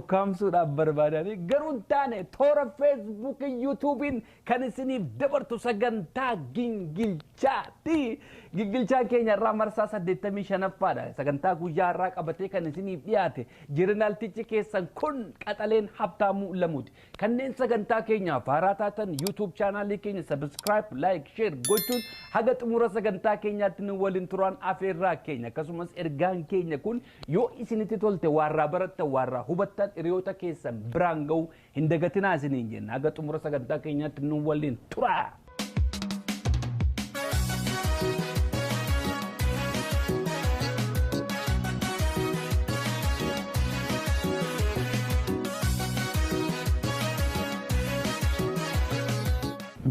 ukkaamsuudhaaf barbaadanii garuu hin taane toora feesbuukiin yuutuubiin kan isiniif dabartu sagantaa gingilchaati. Gingilchaan keenya irraa marsaa 85ffaadha. Sagantaa guyyaa irraa qabatee kan isiniif dhiyaate jirnaaltichi keessan kun qaxaleen Habtaamuu Lamuuti. Kanneen sagantaa keenyaaf haaraa taatan yuutuub chaanaalii keenya sabskiraayib, laayik, sheer gochuun haga xumura sagantaa keenyaatti nu waliin turaan afeerraa keenya. Akkasumas ergaan keenya kun yoo isinitti tolte warraa barattan warraa hubattan hiriyoota keessan biraan ga'uu hin dagatinaa isiniin jenna. Haga xumura sagantaa keenyaatti nu waliin turaa.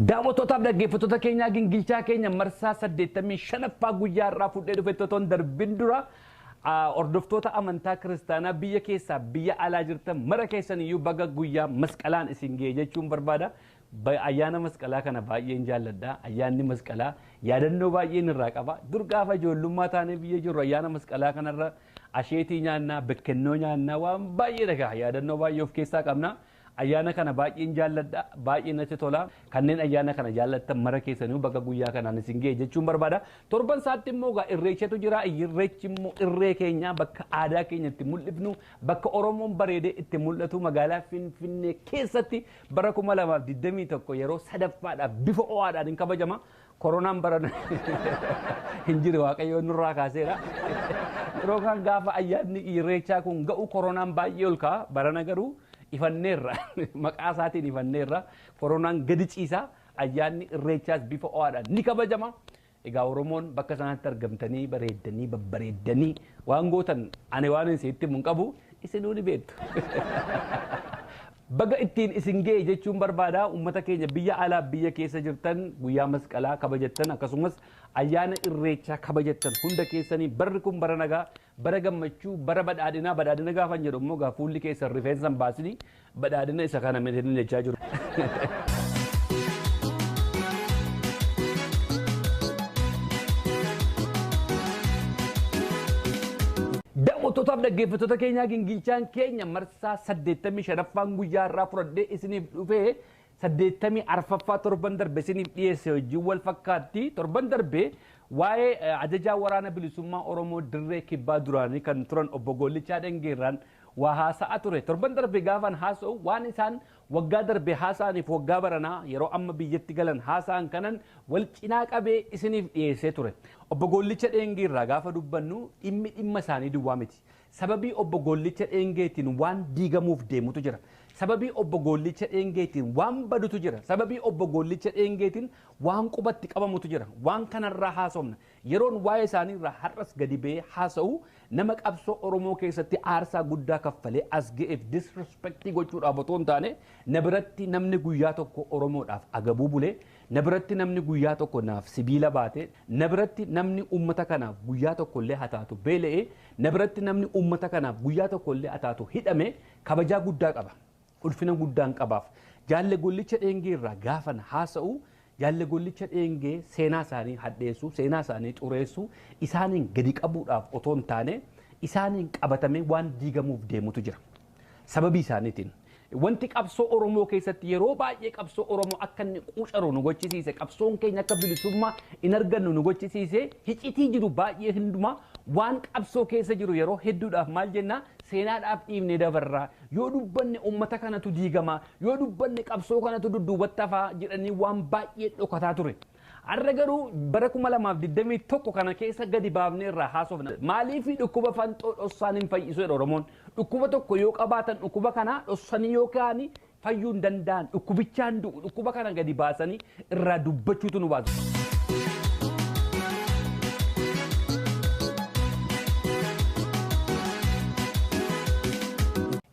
daawwattootaaf dhaggeeffattoota keenya gingilchaa keenya marsaa 85ffaa guyyaa irraa fudhee dhufettoon darbin dura ordoftoota amantaa kiristaanaa biyya keessaa biyya alaa jirtan mara keessan iyyuu baga guyyaa masqalaan isin ga'e jechuun barbaada. Ayyaana masqalaa kana baay'een jaalladha. Ayyaanni masqalaa yaadannoo baay'een irraa qaba. Dur gaafa ijoollummaa taanee biyya jirru ayyaana masqalaa kanarra asheetii nyaannaa, bekkennoo nyaannaa waan baay'ee dhagaa yaadannoo baay'ee of keessaa qabna. Ayyaana kana baay'een jaalladha, baay'een natti tola. Kanneen ayyaana kana jaallattan mara keessanii baga guyyaa kanaan isin ga'e jechuun barbaada. Torban isaatti immoo irreechatu jira. Irreechi immoo irree keenya bakka aadaa keenyatti mul'ifnu, bakka Oromoon bareedee itti mul'atu magaalaa Finfinnee keessatti bara 2021 yeroo sadaffaadhaaf bifa ho'aadhaan hin kabajama. Koronaan barana hin jiru waaqayyoon nurraa kaaseera. Yeroo kan gaafa ayyaanni irreechaa kun ga'u koronaan baay'ee ol ka'a. Barana garuu ifanneerra maqaa isaatiin ifanneerra koronaan gadi ciisa ayyaanni irreechaas bifa ho'aadhaan ni kabajama. Egaa Oromoon bakka sanatti argamtanii bareeddanii babbareeddanii waan gootan ani waan isinitti mun qabu isinuu ni beektu. Baga ittiin isin ga'e jechuun barbaada. Uummata keenya biyya alaa biyya keessa jirtan guyyaa masqalaa kabajattan akkasumas ayyaana irreechaa kabajattan hunda keessanii barri kun bara nagaa, bara gammachuu, bara badhaadhinaa. Badhaadhina gaafa jedhu immoo gaa fuulli keessan rifeensa hin baasini badhaadhina isa kana miti jechaa jiru. daawwattootaaf dhaggeeffattoota keenya gingilchaan keenya marsaa 85ffaan guyyaa irraa fudhadhee isiniif dhufee 84ffaa torban darbe isiniif dhiyeesse wajjin wal fakkaatti. Torban darbe waa'ee ajajaa waraana bilisummaa Oromoo dirree kibbaa duraanii kan turan obbo Gollichaa Dhengeerraan waa haasa'aa ture. Torban darbe gaafan haasa'u waan isaan waggaa darbe haasa'aniif waggaa baranaa yeroo amma biyyatti galan haasa'an kanan wal cinaa qabee isiniif dhiyeessee ture. Obbo Gollichaa Dhengeerraa gaafa dubbannu dhimma isaanii duwwaa miti. Sababii obbo Gollichaa Dhengeetiin waan diigamuuf deemutu jira. Sababii obbo Gollichaa Dhengeetiin waan badutu jira. Sababii obbo Gollichaa Dhengeetiin waan qubatti qabamutu jira. Waan kanarraa haasofna. Yeroon waa'ee isaaniirraa har'as gadi ba'ee haasa'u nama qabsoo Oromoo keessatti aarsaa guddaa kaffalee as ga'eef disrespectii gochuudhaaf otoo hin taane na biratti namni guyyaa tokko Oromoodhaaf agabuu bulee, na biratti namni guyyaa tokko naaf sibiila baatee, na biratti namni uummata kanaaf guyyaa tokko illee hataatu beela'ee, na biratti namni uummata kanaaf guyyaa tokko illee hataatu hidhame kabajaa guddaa qaba. Ulfina guddaan qabaaf. Jaalle Gollichaa Dhengeerraa gaafan haasa'u Jaalle Gollichaa Dhengee seenaa isaanii hadheessuu, seenaa isaanii xureessuu, isaaniin gadi qabuudhaaf otoo hin taane isaaniin qabatamee waan diigamuuf deemutu jira. Sababii isaaniitiin wanti qabsoo Oromoo keessatti yeroo baay'ee qabsoo Oromoo akka inni quucaru nu gochisiise, qabsoon keenya akka bilisummaa hin argannu nu gochisiise, hicitii jiru baay'ee hundumaa waan qabsoo keessa jiru yeroo hedduudhaaf maal jenna seenaadhaaf dhiibnee dabarraa. Yoo dubbanne uummata kanatu diigama, yoo dubbanne qabsoo kanatu dudduubatti hafaa jedhanii waan baay'ee dhokataa ture. Har'a garuu bara 2021 kana keessa gadi baafnee irraa haasofna. Maaliif dhukkuba fanxoo dhossaan hin fayyisu jedha Oromoon. Dhukkuba tokko yoo qabaatan dhukkuba kana dhossanii yoo kaa'anii fayyuu hin danda'an. Dhukkubichaan du'u dhukkuba kana gadi baasanii irraa dubbachuutu nu baasu.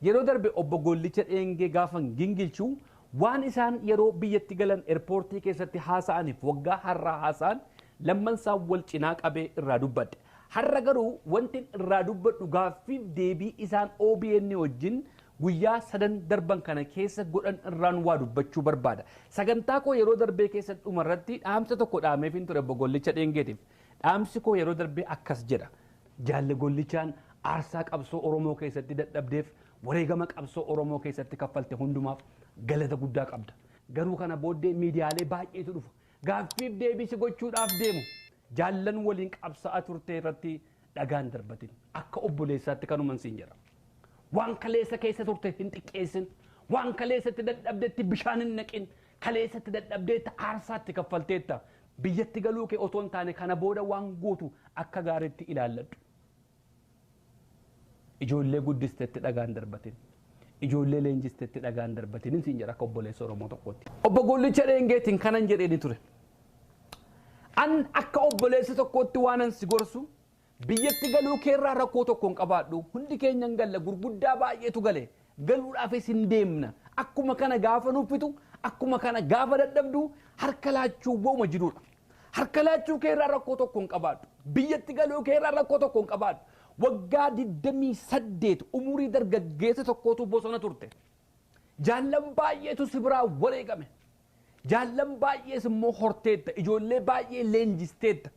Yeroo darbe obbo Gollichaa Dhengee gaafan gingilchuu waan isaan yeroo biyyatti galan airportii keessatti haasa'aniif waggaa har'aa haasa'an lamman isaan wal cinaa qabee irraa dubbadhe. Har'a garuu wanti irraa dubbadhu gaaffiif deebii isaan OBN wajjin guyyaa 3 darban kana keessa godhan irraan waa dubbachuu barbaada. Sagantaa koo yeroo darbee keessatti dhumarratti dhaamsa tokko dhaameef hin ture obbo Gollichaa Dhengeetiif. Dhaamsi koo yeroo darbee akkas jedha. Jaalle Gollichaan aarsaa qabsoo Oromoo keessatti dadhabdeef wareegama qabsoo Oromoo keessatti kaffalte hundumaaf galata guddaa qabda. Garuu kana booddee miidiyaalee baay'eetu dhufa. Gaaffiif deebisi gochuudhaaf deemu. Jaallan waliin qabsaa'aa turte irratti dhagaan darbatin. Akka obboleessaatti kanuman siin jedha. Waan kaleessa keessa turte hin xiqqeessin. Waan kaleessatti dadhabdeetti bishaan hin naqin. Kaleessatti dadhabdeetti aarsaatti kaffalteetta. Biyyatti galuu kee otoo hin taane kana booda waan gootu akka gaariitti ilaalladhu. Ijoollee guddisteetti dhagaan darbatin. Ijoollee leenjisteetti dhagaan darbatin siin jedha akka obboleessa Oromoo tokkotti. Obbo Gollicha Dheengeetiin kanan jedheeni ture. An akka obboleessa tokkotti waanan si gorsu biyyatti galuu keerraa rakkoo tokko hin qabaadhu. Hundi keenyan galla gurguddaa baay'eetu gale. Galuudhaafis hin deemna. Akkuma kana gaafa nuffitu akkuma kana gaafa dadhabdu harka laachuu booma jiruudha. Harka laachuu keerraa rakkoo tokko hin qabaadhu. Biyyatti galuu keerraa rakkoo tokko hin qabaadhu. Waggaa 28 umurii dargaggeessa tokkotu bosona turte. Jaallan baay'eetu si biraa wareegame. Jaallan baay'ees immoo horteetta. Ijoollee baay'ee leenjisteetta.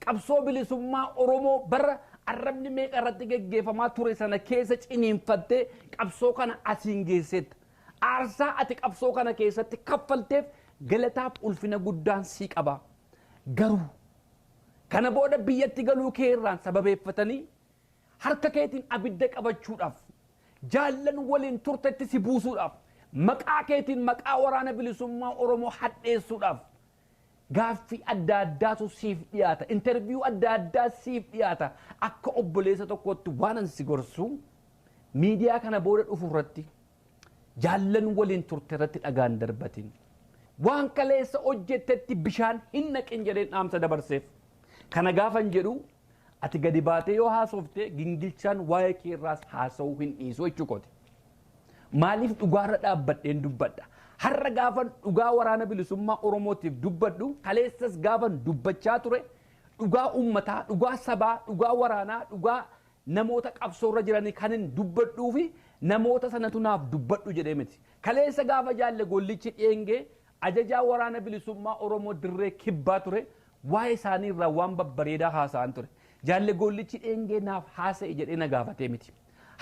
Qabsoo bilisummaa Oromoo bara arrabni meeqa irratti geggeeffamaa ture sana keessa ciniinfattee qabsoo kana asiin geesseetta. Aarsaa ati qabsoo kana keessatti kaffalteef galataaf ulfina guddaan sii qaba. Garuu kana booda biyyatti galuu keerraan sababeeffatanii harka keetiin abidda qabachuudhaaf jaallan waliin turtetti si buusuudhaaf maqaa keetiin maqaa waraana bilisummaa Oromoo hadheessuudhaaf gaaffii adda addaatu siif dhiyaata. Interviyuu adda addaa siif dhiyaata. Akka obboleessa tokkotti waanan si gorsu miidiyaa kana booda dhufu irratti jaallan waliin turte irratti dhagaan darbatin. Waan kaleessa hojjettetti bishaan hin naqin jedheen dhaamsa dabarseef. Kana gaafan jedhu ati gadi baatee yoo haasofte gingilchaan waa'ee keerraas haasa'uu hin dhiisu jechuukooti. Maaliif dhugaarra dhaabbadheen dubbadha? Har'a gaafan dhugaa waraana bilisummaa Oromootiif dubbadhu kaleessas gaafan dubbachaa ture dhugaa uummataa, dhugaa sabaa, dhugaa waraanaa, dhugaa namoota qabsoorra jiranii kan hin dubbadhuu fi namoota sanatu naaf dubbadhu jedhee miti. Kaleessa gaafa jaalle Gollichi Dheengee ajajaa waraana bilisummaa Oromoo dirree kibbaa ture waa'ee isaanii irraa waan babbareedaa haasa'an ture. Jaalle Gollichi Dheengee naaf haasa'e jedhee na gaafatee miti.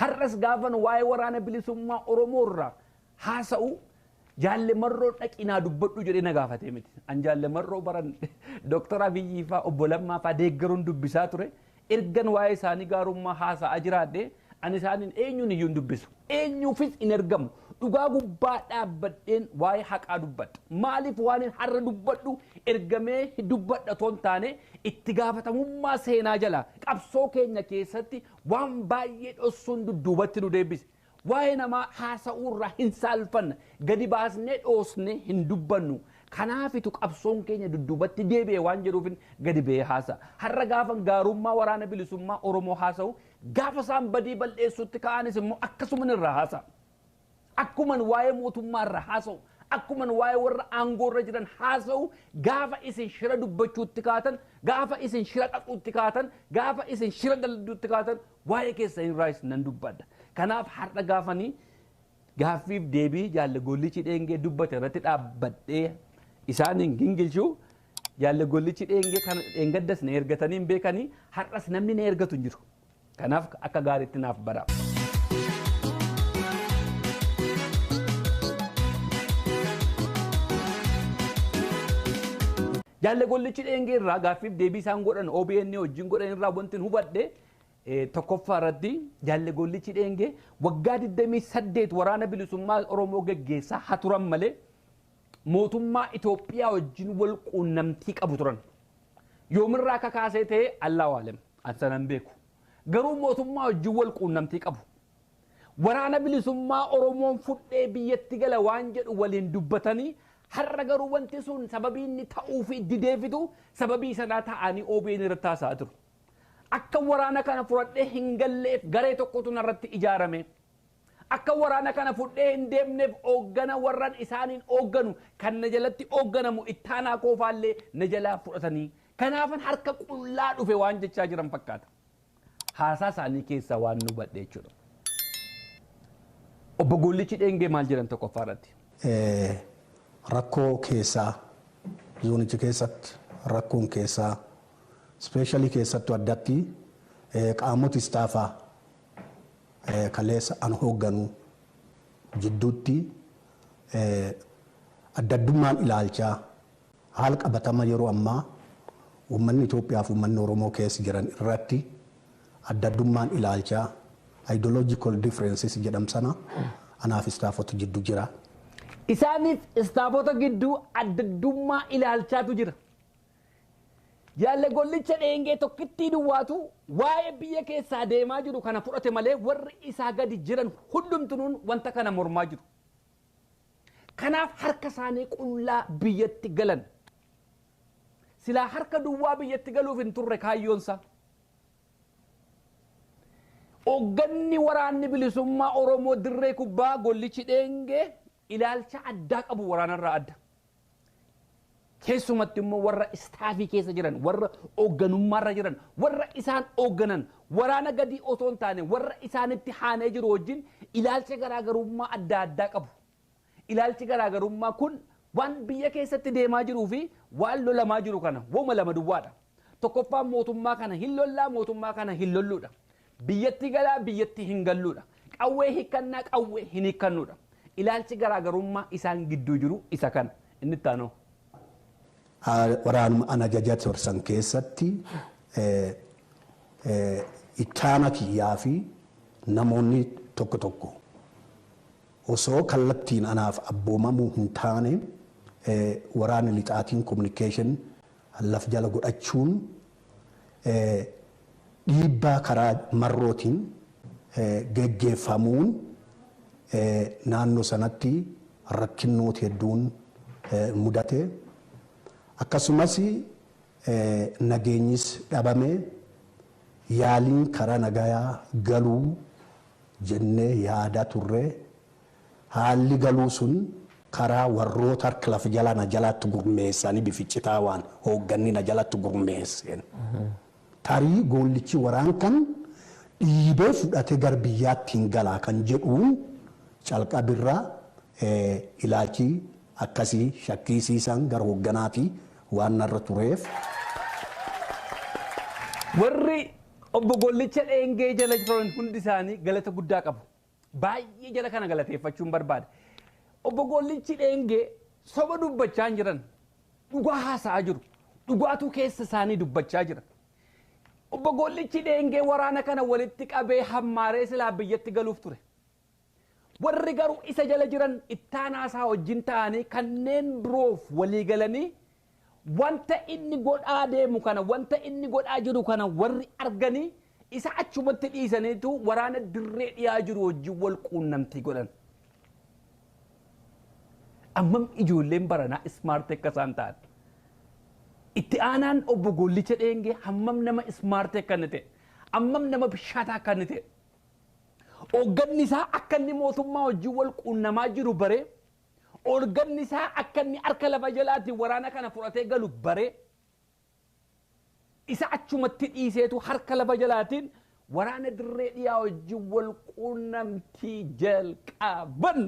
Har'as gaafan waa'ee waraana bilisummaa Oromoo irraa haasa'u jaalle marroo dhaqinaa dubbadhu jedhee na gaafatee miti. An jaalle marroo baran Dr. Abiyyi faa obbo Lammaa faa deeggaruun dubbisaa ture. Ergan waa'ee isaanii gaarummaa haasa'aa jiraadhe ani isaaniin eenyuun iyyuu hin dubbisu. Eenyuufis hin ergamu. Dhugaa gubbaa dhaabbadheen waa'ee haqaa dubbadha. Maaliif waan har'a dubbadhu ergamee dubbadha toon taane itti gaafatamummaa seenaa jala qabsoo keenya keessatti waan baay'ee dhossuun dudduubatti nu deebise. Waa'ee namaa haasa'uurraa hin saalfanna. Gadi baasnee dhoosnee hin dubbannu. Kanaafitu qabsoon keenya dudduubatti deebi'e waan jedhuufin gadi ba'ee haasa'a. Har'a gaafan gaarummaa waraana bilisummaa Oromoo haasa'u gaafa isaan badii bal'eessutti ka'anis immoo akkasuman irraa haasa'a. Akkuman waa'ee mootummaa irraa haasa'u. Akkuman waa'ee warra aangoorra jiran haasa'u gaafa isin shira dubbachuutti kaatan, gaafa isin shira qaxuutti kaatan, gaafa isin shira dalduutti kaatan waa'ee keessan irraa nan dubbadha. Kanaaf har'a gaafanii gaaffiif deebii jaalle Gollichi Dheengee dubbate irratti dhaabbadhee isaaniin gingilchuu jaalle Gollichi Dheengee kana dheengaddas na ergatanii hin beekanii har'as namni na ergatu hin jiru. Kanaaf akka gaariitti naaf bara. Jaalle Gollichi Dheengee irraa gaaffiif deebii isaan godhan OBN wajjin godhan irraa wanti hubadhe tokkoffaa irratti jaalle Gollichi Dheengee waggaa 28 waraana bilisummaa Oromoo geggeessaa haa turan malee mootummaa Itoophiyaa wajjin wal quunnamtii qabu turan. Yoomirraa kakaasee ta'e Allahu a'lam ansanan beeku. Garuu mootummaa wajjin wal quunnamtii qabu. Waraana bilisummaa Oromoon fudhee biyyatti gala waan jedhu waliin dubbatanii har'a garuu wanti sun sababii inni ta'uu fi dideefitu sababii sanaa ta'anii OBN irratti haasa'aa jiru. Akka waraana kana fudhadhee hin galleef garee tokkotu narratti ijaarame. Akka waraana kana fudhee hin deemneef hooggana warran isaaniin hoogganu kan na jalatti hoogganamu ittaanaa koofaallee na jalaa fudhatanii. Kanaafan harka qullaa dhufe waan jechaa jiran fakkaata. Haasaa isaanii keessaa waan nu badhe jechuudha. Obbo Gollichi Dheengee maal jedhan tokkoffaa irratti? Rakkoo keessaa zoonichi keessatti rakkoon keessaa ispeeshaalii keessattuu addatti qaamota istaafaa kaleessa an hoogganu jidduutti addaddummaan ilaalchaa haala qabatama yeroo ammaa uummanni Itoophiyaa fi uummanni Oromoo keessa jiran irratti addaddummaan ilaalchaa ideological differences jedhamsana anaaf istaafota jidduu jira. Isaaniif istaafota gidduu addaddummaa ilaalchaatu jira. Jaalle gollicha dheengee tokkittii duwwaatu waa'ee biyya keessaa deemaa jiru kana fudhate malee warri isaa gadi jiran hundumtuun wanta kana mormaa jiru. Kanaaf harka isaanii qullaa biyyatti galan. Silaa harka duwwaa biyyatti galuuf hin turre kaayyoonsa. Hoogganni waraanni bilisummaa Oromoo dirree kubbaa gollichi dheengee ilaalcha addaa qabu waraanarraa adda. Keessumatti immoo warra istaafii keessa jiran, warra hoogganummaarra jiran, warra isaan hoogganan, waraana gadi osoo hin taane warra isaanitti haanee jiru wajjin ilaalcha garaagarummaa adda addaa qabu. Ilaalchi garaagarummaa kun waan biyya keessatti deemaa jiruu fi waan lolamaa jiru kana wooma lama duwwaadha. Tokkoffaan mootummaa kana hin lollaa, mootummaa kana hin lolluudha. Biyyatti galaa, biyyatti hin galluudha. Qawwee hiikkannaa, qawwee hin hiikkannuudha. Ilaalchi garaagarummaa isaan gidduu jiru isa kana. Inni itti aanoo. Waraanuma ana ajajaa tursan keessatti ittaana kiyyaa fi namoonni tokko tokko osoo kallattiin anaaf abboomamuu hin taane waraana lixaatiin communication laf jala godhachuun dhiibbaa karaa marrootiin geggeeffamuun naannoo sanatti rakkinnoota hedduun mudate. Akkasumas nageenyis dhabame yaaliin karaa nagayaa galuu jennee yaadaa turre haalli galuu sun karaa warroota harka lafa jalaa na jalatti gurmeessanii bificcitaa waan hoogganni na jalatti gurmeesseen. Tarii gollichi waraan kan dhiibee fudhate gar biyyaatti hin galaa kan jedhuun calqabirraa ilaalchi akkasii shakkisiisan gara hoogganaatii waan narra tureef. Warri obbo Gollicha dheengee jala jiran hundi isaanii galata guddaa qabu. Baay'ee jala kana galateeffachuun barbaada. Obbo Gollichi dheengee soba dubbachaa hin jiran. Dhugaa haasa'aa jiru. Dhugaatu keessa isaanii dubbachaa jira. Obbo Gollichi dheengee waraana kana walitti qabee hammaaree silaa biyyatti galuuf ture. Warri garuu isa jala jiran ittaanaasaa wajjin ta'anii kanneen biroof walii galanii wanta inni godhaa deemu kana wanta inni godhaa jiru kana warri arganii isa achumatti dhiisaniitu waraana dirree dhiyaa jiru wajjin wal quunnamtii godhan. Ammam ijoolleen baranaa ismaartii akka isaan ta'an. Itti aanaan obbo Gollicha dheengee hammam nama ismaartii akka inni ta'e, hammam nama bishaataa akka inni ta'e. Hoogganni isaa akka inni mootummaa wajjin wal quunnamaa jiru baree, hoogganni isaa akka inni harka lafa jalaatiin waraana kana fudhatee galu baree, isa achumatti dhiiseetu harka lafa jalaatiin waraana dirree dhiyaa wajjin wal quunnamtii jalqaban.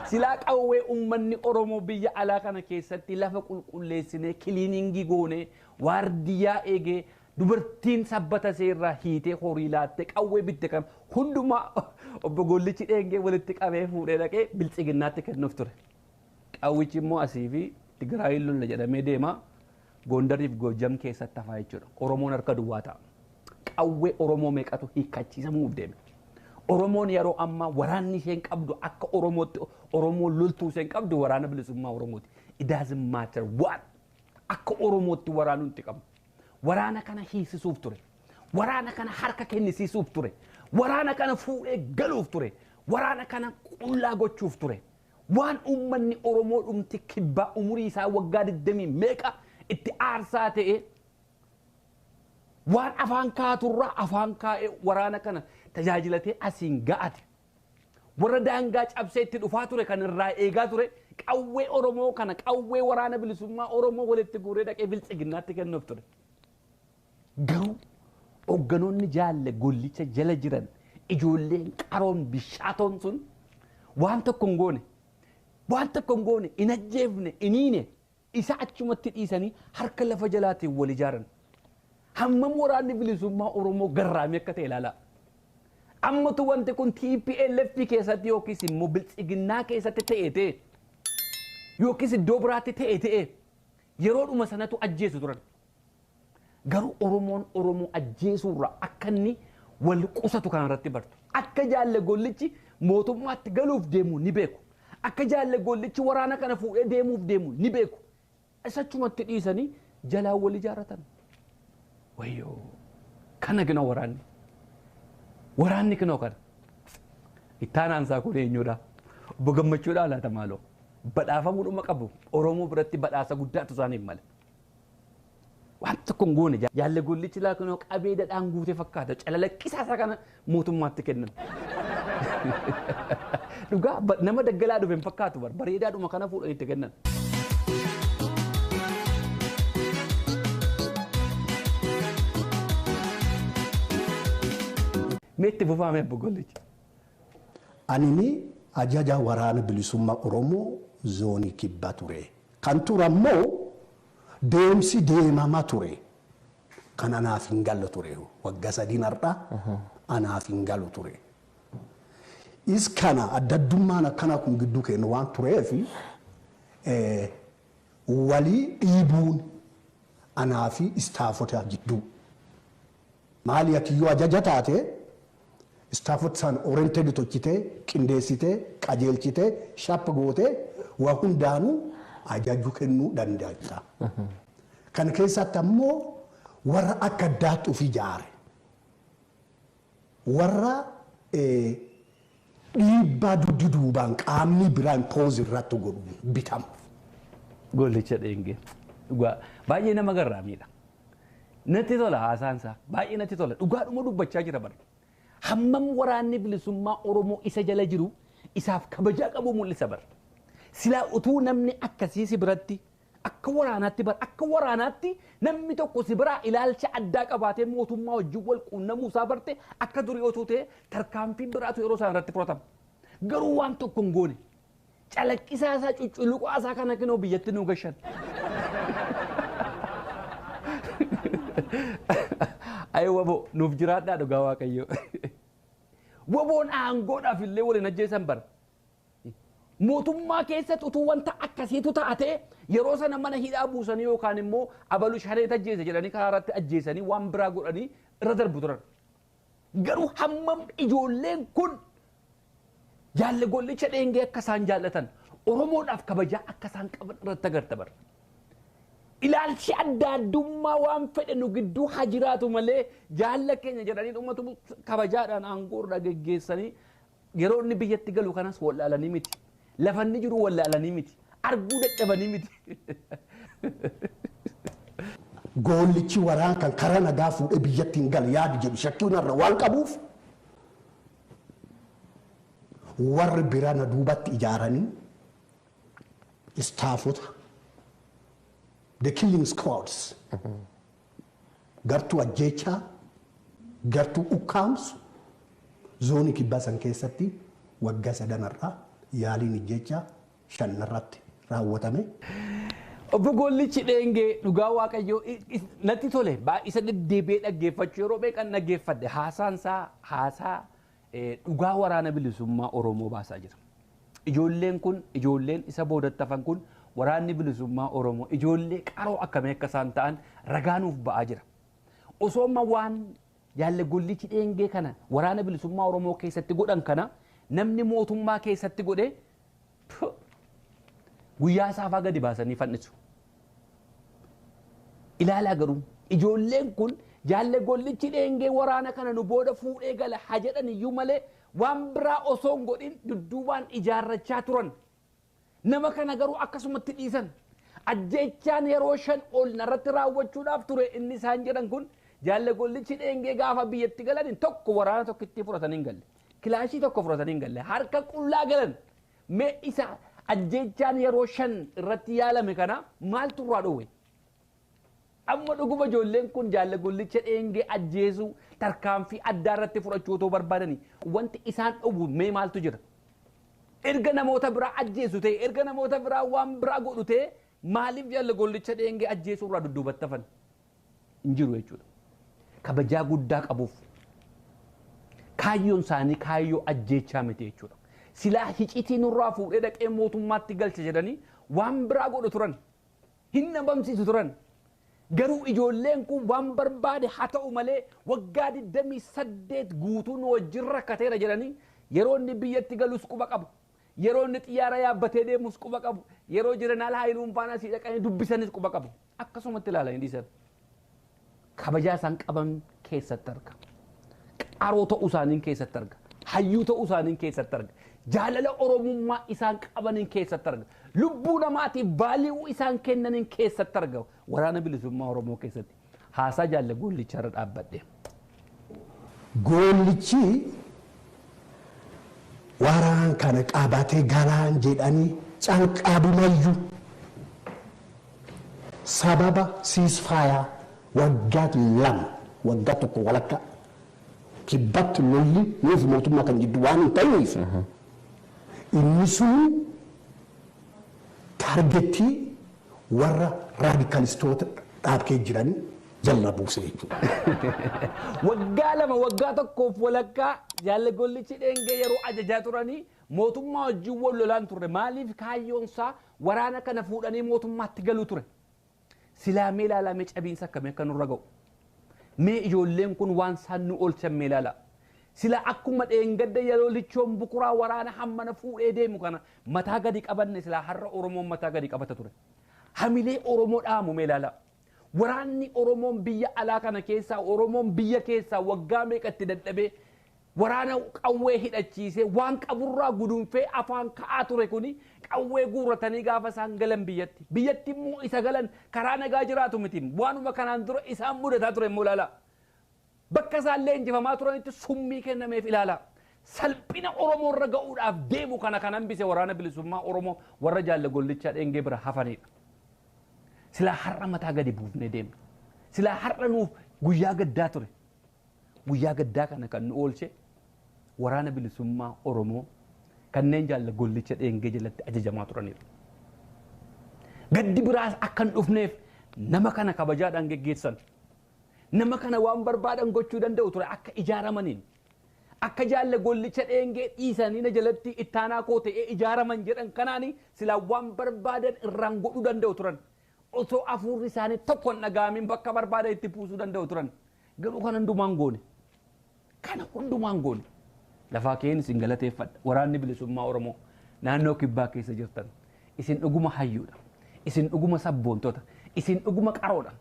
Silaa qawwee uummanni Oromoo biyya alaa kana keessatti lafa qulqulleessinee kiliiningii goonee waardiyyaa eegee dubartiin sabbata seerraa hiitee horii laattee qawwee bitte kan hundumaa obbo Gollichi dheengee walitti qabee fuudhee dhaqee biltsiginnaatti kennuuf ture. Qawwichi immoo asii fi Tigraayin lolla jedhamee deema Gondariif Gojjam keessatti hafaa jechuudha. Oromoon harka duwwaa ta'a. Qawwee Oromoo meeqatu hiikkachiisamuuf deeme. Oromoon yeroo ammaa waraanni isheen qabdu akka Oromootti Oromoon loltuu isheen qabdu waraana bilisummaa Oromooti. It doesn't matter what akka Oromootti waraanuutti qabdu. Waraana kana hiisisuuf ture. Waraana kana harka kennisiisuuf ture. Waraana kana fuudhee galuuf ture. Waraana kana qullaa gochuuf ture. Waan uummanni Oromoo dhumti kibbaa umurii isaa waggaa 20 meeqa itti aarsaa ta'e waan afaan kaaturraa afaan kaa'ee waraana kana tajaajilatee asiin ga'ate. Warra daangaa cabsee itti dhufaa ture kan irraa eegaa ture qawwee Oromoo kana qawwee waraana bilisummaa Oromoo walitti guuree dhaqee biltsiginnaatti kennuuf ture. Garuu hogganoonni jaalle Gollicha jala jiran ijoolleen qaroon bishaatoon sun waan tokko hin goone, waan tokko hin goone, hin ajjeefne, hin hiine isa achumatti dhiisanii harka lafa jalaatiin wal ijaaran. hammam waraanni bilisummaa Oromoo garraamii akka ta'e ilaala. Ammatu wanti kun TPLF keessatti yookiis immoo biltsiginnaa keessatti ta'e yookiis iddoo biraatti ta'e yeroodhuma sanatu ajjeesu turan. Garuu Oromoon Oromoo ajjeesuurraa akka inni wal qusatu kan irratti bartu. Akka jaalle gollichi mootummaatti galuuf deemu ni beeku. Akka jaalle gollichi waraana kana fuudhee deemuuf deemu ni beeku. Isachumatti dhiisanii jalaa wal ijaarratan. Wayyoo kana gina waraanni. Waraanni kinoo kana. Ittaanaan isaa kun eenyudha? Obbo Gammachuudha laata maaloo? Badhaafamuudhuma qabu. Oromoo biratti badhaasa guddaatu isaaniif mala. Waan tokko hin goone jaalle gollichi laa kinoo qabee dhadhaan guute fakkaata. Calalaqqisaa isaa kana mootummaatti kennan. Dhugaa nama daggalaa dhufe hin fakkaatu bareedaadhuma kana fuudhanii itti kennan. Meetti bufaame Obbo Gollichi. Anini ajaja waraana bilisummaa Oromoo zoonii kibbaa ture. Kan turammoo deemsi deemamaa ture. Kan anaaf hin galu ture. Waggaa 3 har'a anaaf hin galu ture. Is kana addaddummaan akkana kun gidduu kennu waan tureef walii dhiibuun anaa fi istaafota gidduu. Maali akiyyoo ajaja taate istaafota san oriented tochite qindeessite qajeelchite shappa goote waa hundaanuu ajaju kennuu dandeessa. Kan keessatti ammoo warra akka addaatti of ijaare. Warra dhiibbaa duubaan qaamni biraan pooz irratti godhu bitamu. Gollicha dheengee. Baay'ee nama garraamiidha. Natti tola haasaansaa. Baay'ee natti tola. Dhugaadhuma dubbachaa jira bara. Hammam waraanni bilisummaa Oromoo isa jala jiru isaaf kabajaa qabu mul'isa bara. Silaa utuu namni akkasii si biratti akka waraanaatti bara akka waraanaatti namni tokko si biraa ilaalcha addaa qabaatee mootummaa wajjin wal quunnamuu isaa barte akka durii otoo ta'e tarkaanfii biraatu yeroo isaan irratti fudhatama. Garuu waan tokko hin goone calaqqisaa isaa cucculuqaa isaa kana kinoo biyyatti nu gashan. Ayi wabo nuuf jiraadhaa dhugaa Waaqayyo. Waboon aangoodhaaf illee waliin ajjeesan bara. Mootummaa keessatti utuu wanta akkasiitu taate yeroo sana mana hidhaa buusanii yookaan immoo abalu shareeta ajjeese jedhanii karaa irratti ajjeesanii waan biraa godhanii irra darbu turan. Garuu hammam ijoolleen kun jaalle gollicha dheengee akka isaan jaallatan Oromoodhaaf kabajaa akka isaan qaban irratti agarta bara. Ilaalchi adda addummaa waan fedhe nu gidduu haa jiraatu malee jaalla keenya jedhanii dhumatu kabajaadhaan aangoo irra geggeessanii yeroo inni biyyatti galu kanas wallaalanii miti. Lafanni jiru wallaalanii miti. Arguu dadhabanii miti. Gollichi waraan kan karaa nagaa fuudhee biyyatti hin galu yaadu jedhu shakkiin irra waan qabuuf warri biraa na duubatti ijaaranii istaafota the killing squads gartuu ajjeechaa gartuu ukkaamsu zoonii kibbaa san keessatti waggaa 3 irraa yaaliin ajjeechaa 5 irratti raawwatame. Obbo Gollichi dheengee dhugaa Waaqayyoo natti tole baay'isa deddeebi'ee dhaggeeffachuu yeroo beekan dhaggeeffadhe haasaansaa haasaa dhugaa waraana bilisummaa Oromoo baasaa jira. Ijoolleen kun ijoolleen isa boodatti hafan kun waraanni bilisummaa Oromoo ijoollee qaroo akkamii akka isaan ta'an ragaanuuf ba'aa jira. Osoo amma waan jaalle Gollichi dheengee kana waraana bilisummaa Oromoo keessatti godhan kana namni mootummaa keessatti godhe guyyaa saafaa gadi baasanii fannisu. Ilaalaa garuu ijoolleen kun jaalle Gollichi dheengee waraana kana nu booda fuudhee gala haa jedhan iyyuu malee waan biraa osoo hin godhin dudduubaan ijaarrachaa turan. Nama kana garuu akkasumatti dhiisan. Ajjeechaan yeroo 5 ol narratti raawwachuudhaaf ture inni isaan jedhan kun jaalle Gollichi dheengee gaafa biyyatti galan tokko waraana tokkitti fudhatanii hin galle. Kilaashii tokko fudhatanii hin galle. Harka qullaa galan. Mee isa ajjeechaan yeroo 5 irratti yaalame kana maaltu irraa dhoowwe? Amma dhuguma ijoolleen kun jaalle Gollicha dheengee ajjeesuu tarkaanfii addaa irratti fudhachuu otoo barbaadanii wanti isaan dhowwu mee maaltu jira? Erga namoota biraa ajjeesu ta'e erga namoota biraa waan biraa godhu ta'e maaliif jaalle Gollicha dheengee ajjeesuu irraa dudduubatti hafan? Hin jiru jechuudha. kabajaa guddaa qabuuf kaayyoon isaanii kaayyoo ajjeechaa miti jechuudha. Silaa hicitii nurraa fuudhee dhaqee mootummaatti galche jedhanii waan biraa godhu turan. Hin dhabamsiisu turan. Garuu ijoolleen kun waan barbaade haa ta'u malee waggaa 28 guutuun wajjin rakkateera jedhanii yeroo inni biyyatti galus quba qabu. Yeroo inni xiyyaara yaabbatee deemus quba qabu. Yeroo jeneraal Haayiluun faana asii dhaqanii dubbisanis quba qabu. Akkasumatti ilaala hin dhiisan. Kabajaa isaan qaban keessatti arga. Qaroo ta'uu isaaniin keessatti arga. Hayyuu ta'uu isaaniin keessatti arga. Jaalala Oromummaa isaan qabaniin keessatti arga. Lubbuu namaatiif baali'uu isaan kennaniin keessatti arga. Waraana bilisummaa Oromoo keessatti haasaa jaalle Gollicha irra dhaabbadhe. Gollichi waraan kana qabatee galaan jedhanii canqaabumayyuu sababa ceasefire waggaa 2 waggaa tokko walakka kibbatti lolli nuuf mootummaa kan jiddu waan hin ta'eef inni sun taargetii warra raadikalistoota dhaabkee jiranii jala buuse jechuudha. Waggaa 2 waggaa tokkoof walakkaa jaalle Gollichi dhengee yeroo ajajaa turanii mootummaa wajjin wal lolaan turre maaliif kaayyoonsaa waraana kana fuudhanii mootummaatti galuu ture. Silaamee ilaalamee cabiinsa akkamii akka nurra ga'u. Mee ijoolleen kun waan isaan nu oolchan mee ilaala. Sila akkuma dheengadda yeroo lichoon bukuraa waraana hammana fuudhee deemu kana mataa gadi qabanne sila har'a Oromoon mataa gadi qabata ture. Hamilee Oromoo dhaamu mee ilaala. Waraanni Oromoon biyya alaa kana keessaa Oromoon biyya keessaa waggaa meeqatti dadhabee waraana qawwee hidhachiisee waan qaburraa gudunfee afaan ka'aa ture kuni qawwee guurratanii gaafa isaan galan biyyatti immoo isa galan karaa nagaa jiraatu miti waanuma kanaan dura isaan mudataa ture immoo ilaala. Bakka isaallee injifamaa turanitti summii kennameef ilaala. Salphina Oromoo irra ga'uudhaaf deemu kana kan hambise waraana bilisummaa Oromoo warra jaalle Gollichaa dhengee bira hafanidha. Sila har'a mataa gadi buufnee deemna. Sila har'a nuuf guyyaa gaddaa ture. Guyyaa gaddaa kana kan nu oolche waraana bilisummaa Oromoo kanneen jaalle Gollicha dhengee jalatti ajajamaa turanidha. Gaddi biraas akka hin dhufneef nama kana kabajaadhaan geggeessan. Nama kana waan barbaadan gochuu danda'u ture akka ijaaramaniin. Akka jaalle Gollicha dhengee dhiisanii na jalatti ittaanaa koo ta'ee ijaaraman jedhan kanaani sila waan barbaadan irraan godhuu danda'u turan. Osoo afuurri isaanii tokko hin dhaga'amin bakka barbaadan itti puusuu danda'u turan. Garuu kan hundumaan goone. Kana hundumaan goone. Lafaa keen isin galateeffadha. Waraanni bilisummaa Oromoo naannoo kibbaa keessa jirtan. Isin dhuguma hayyuudha. Isin dhuguma sabboontota. Isin dhuguma qaroodha.